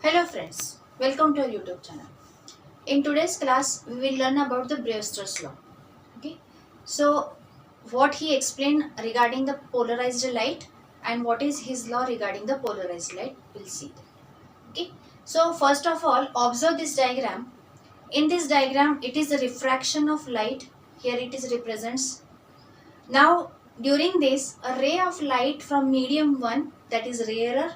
Hello friends, welcome to our YouTube channel. In today's class, we will learn about the Brewster's law. Okay, so what he explained regarding the polarized light and what is his law regarding the polarized light, we'll see that. Okay, so first of all, observe this diagram. In this diagram, it is the refraction of light. Here it is represents. Now, during this, a ray of light from medium 1, that is rarer,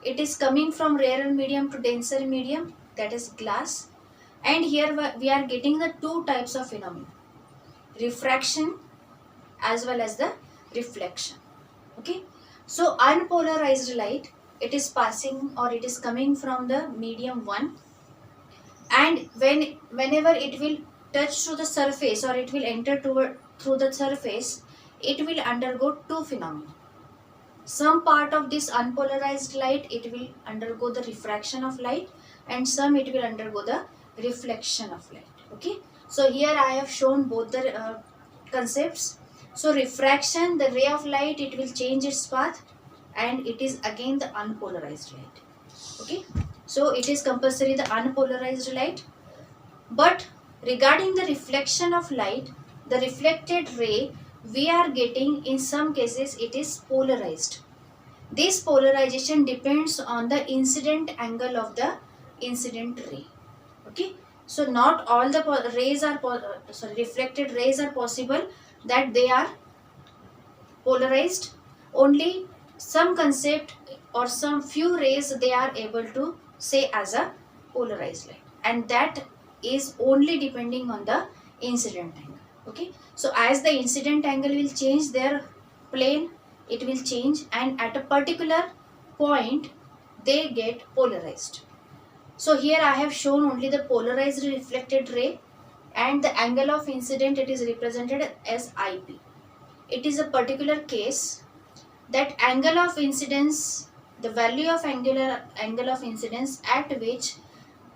it is coming from rarer medium to denser medium, that is glass. And here we are getting the two types of phenomena, refraction as well as the reflection. Okay, so unpolarized light, it is passing or it is coming from the medium 1, and whenever it will touch to the surface or it will enter through the surface, it will undergo two phenomena. Some part of this unpolarized light, it will undergo the refraction of light, and some it will undergo the reflection of light. Okay, so here I have shown both the concepts. So refraction, the ray of light, it will change its path, and it is again the unpolarized light. Okay, so it is compulsory the unpolarized light. But regarding the reflection of light, the reflected ray, we are getting in some cases it is polarized. This polarization depends on the incident angle of the incident ray. Okay, so not all the rays are reflected rays are possible that they are polarized. Only some concept or some few rays they are able to say as a polarized light, and that is only depending on the incident angle. Okay, so as the incident angle will change, their plane it will change, and at a particular point they get polarized. So here I have shown only the polarized reflected ray, and the angle of incident it is represented as IP. It is a particular case that angle of incidence, the value of angle of incidence at which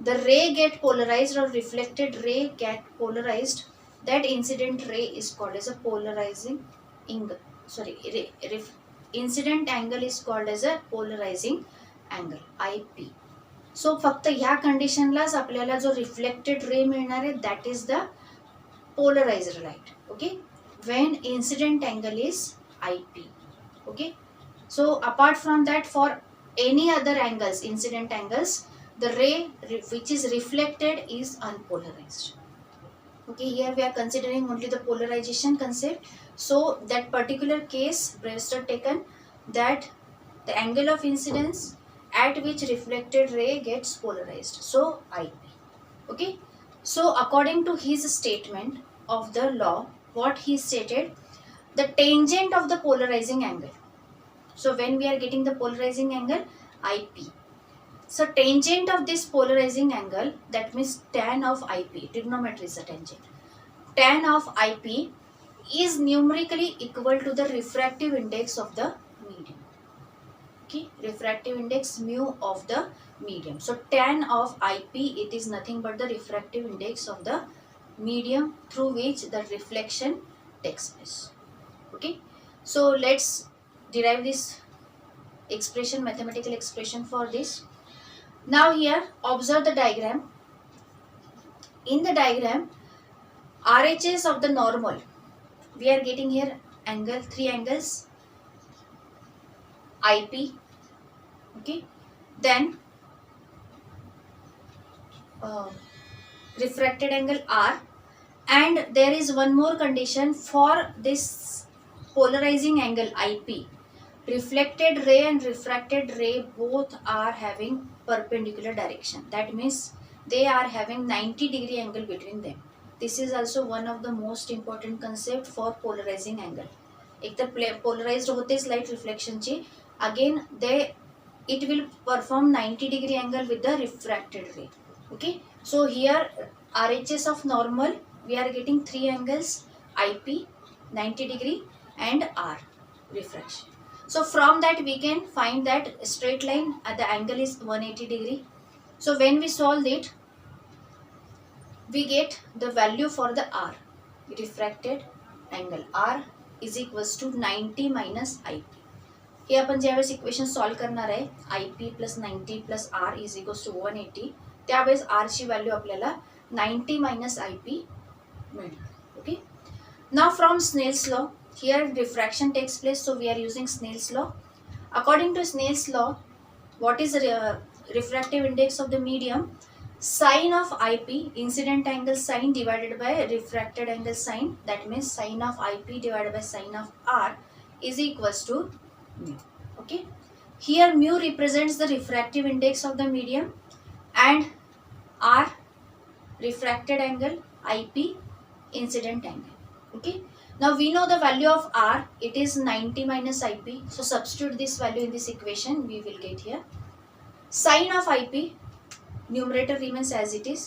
the ray get polarized or reflected ray get polarized, that incident ray is called as a polarizing angle. Sorry, incident angle is called as a polarizing angle, IP. सो फक्त ह्या कंडिशनलाच आपल्याला जो reflected ray मिळणार आहे, that is the polarised light. Okay, when incident angle is IP. Okay, so apart from that, for any other angles, incident angles, the ray which is reflected is unpolarized. Okay, here we are considering only the polarization concept. So that particular case Brewster taken, that the angle of incidence at which reflected ray gets polarized, so IP. Okay, so according to his statement of the law, what he stated, the tangent of the polarizing angle. So when we are getting the polarizing angle, IP, so tangent of this polarizing angle, that means tan of IP, trigonometry is a tangent, tan of IP is numerically equal to the refractive index of the medium. Okay, refractive index mu of the medium. So tan of IP, it is nothing but the refractive index of the medium through which the reflection takes place. Okay, so let's derive this expression, mathematical expression for this. Now here observe the diagram. In the diagram, RHS of the normal, we are getting here angle, three angles, IP. Okay, then refracted angle R, and there is one more condition for this polarizing angle IP. Reflected ray and refracted ray both are having perpendicular direction. That means they are having 90-degree angle between them. This is also one of the most important concept for polarizing angle. एक तर polarized होतेच light reflection ची, again it will perform 90-degree angle with the refracted ray. Okay, so here RHS of normal, we are getting three angles, IP 90-degree and R refraction. So from that we can find that straight line at the angle is 180-degree. So when we solve it, we get the value for the R, refracted angle R is equals to 90 minus IP. हे आपण ज्यावेळेस equation solve करणार आहे IP plus 90 plus R is equals to 180, त्यावेळेस R ची value आपल्याला 90 minus IP मिळेल. Okay. Now from Snell's law, here diffraction takes place, so we are using Snell's law. According to Snell's law, what is the refractive index of the medium? Sine of IP, incident angle sine divided by refracted angle sine, that means sine of IP divided by sine of R is equals to mu. Okay. Here mu represents the refractive index of the medium and R refracted angle, IP incident angle. Okay. Now we know the value of R, it is 90 minus IP. So substitute this value in this equation, we will get here. Sine of IP, numerator remains as it is.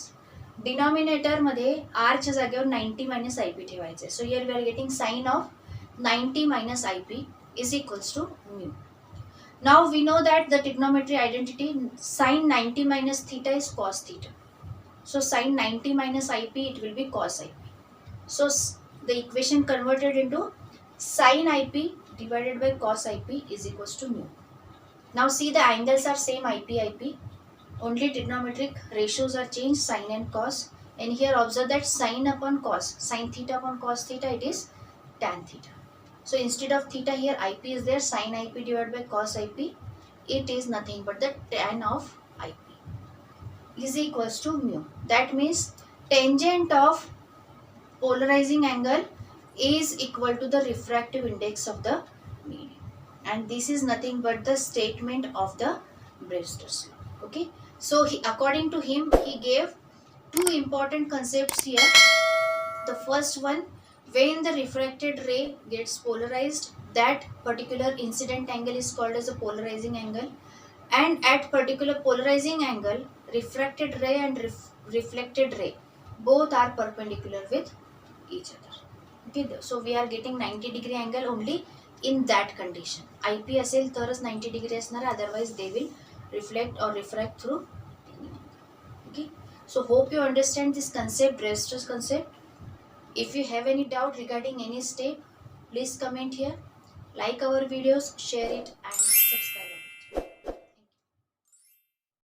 Denominator मध्ये R च्या जागेवर 90 minus IP ठेवायचे. So here we are getting sine of 90 minus IP is equals to mu. Now we know that the trigonometry identity, sine 90 minus theta is cos theta. So sine 90 minus IP, it will be cos IP. So the equation converted into sin IP divided by cos IP is equals to mu. Now see, the angles are same, IP, only trigonometric ratios are changed, sin and cos. And here observe that sin upon cos, sin theta upon cos theta, it is tan theta. So instead of theta here IP is there, sin IP divided by cos IP, it is nothing but the tan of IP is equals to mu. That means tangent of polarizing angle is equal to the refractive index of the medium, and this is nothing but the statement of the Brewster's law. Okay, so according to him, he gave two important concepts here. The first one, when the refracted ray gets polarized, that particular incident angle is called as a polarizing angle, and at particular polarizing angle, refracted ray and reflected ray both are perpendicular with each other. Okay, so we are getting 90 degree angle only in that condition. IP असेल तरच 90 degree असणार, otherwise they will reflect or refract through any angle. Okay, so hope you understand this concept, Brewster's concept. If you have any doubt regarding any step, please comment here, like our videos, share it, and